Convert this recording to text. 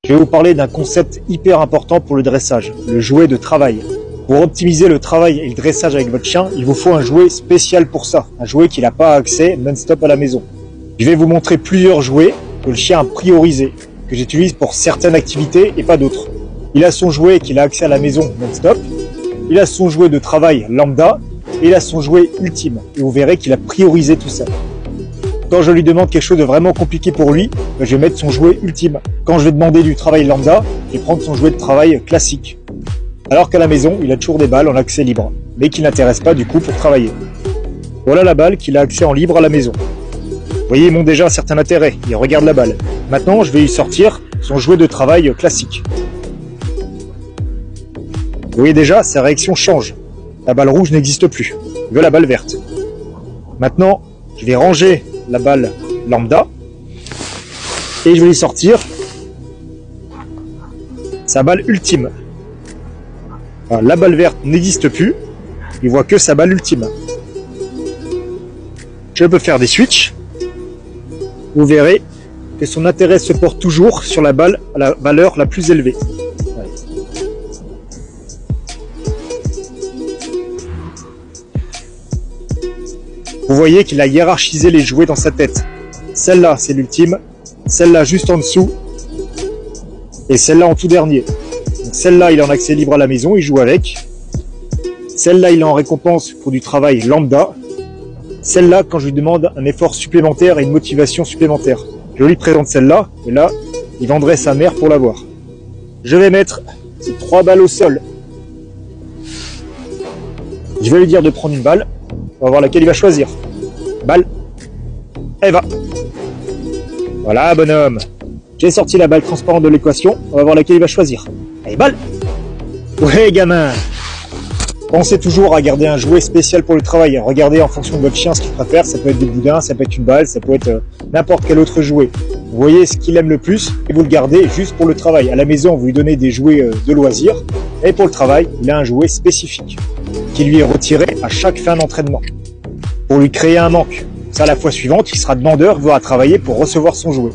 Je vais vous parler d'un concept hyper important pour le dressage, le jouet de travail. Pour optimiser le travail et le dressage avec votre chien, il vous faut un jouet spécial pour ça, un jouet qui n'a pas accès non-stop à la maison. Je vais vous montrer plusieurs jouets que le chien a priorisés, que j'utilise pour certaines activités et pas d'autres. Il a son jouet qu'il a accès à la maison non-stop, il a son jouet de travail lambda, et il a son jouet ultime. Et vous verrez qu'il a priorisé tout ça. Quand je lui demande quelque chose de vraiment compliqué pour lui, je vais mettre son jouet ultime. Quand je vais demander du travail lambda, je vais prendre son jouet de travail classique. Alors qu'à la maison, il a toujours des balles en accès libre, mais qui n'intéressent pas du coup pour travailler. Voilà la balle qu'il a accès en libre à la maison. Vous voyez, ils m'ont déjà un certain intérêt, il regarde la balle. Maintenant, je vais lui sortir son jouet de travail classique. Vous voyez déjà, sa réaction change. La balle rouge n'existe plus, il veut la balle verte. Maintenant, je vais ranger la balle lambda et je vais lui sortir sa balle ultime. Alors, la balle verte n'existe plus, il voit que sa balle ultime. Je peux faire des switches. Vous verrez que son intérêt se porte toujours sur la balle à la valeur la plus élevée. Vous voyez qu'il a hiérarchisé les jouets dans sa tête. Celle-là, c'est l'ultime. Celle-là, juste en dessous. Et celle-là, en tout dernier. Celle-là, il est en accès libre à la maison, il joue avec. Celle-là, il est en récompense pour du travail lambda. Celle-là, quand je lui demande un effort supplémentaire et une motivation supplémentaire. Je lui présente celle-là, et là, il vendrait sa mère pour l'avoir. Je vais mettre ces 3 balles au sol. Je vais lui dire de prendre une balle. On va voir laquelle il va choisir. Balle. Elle va. Voilà, bonhomme. J'ai sorti la balle transparente de l'équation. On va voir laquelle il va choisir. Allez, balle. Ouais, gamin. Pensez toujours à garder un jouet spécial pour le travail. Regardez en fonction de votre chien ce qu'il préfère. Ça peut être des boudins, ça peut être une balle, ça peut être n'importe quel autre jouet. Vous voyez ce qu'il aime le plus et vous le gardez juste pour le travail. À la maison, vous lui donnez des jouets de loisirs. Et pour le travail, il a un jouet spécifique qui lui est retiré à chaque fin d'entraînement pour lui créer un manque. Ça, la fois suivante, il sera demandeur, voire à travailler pour recevoir son jouet.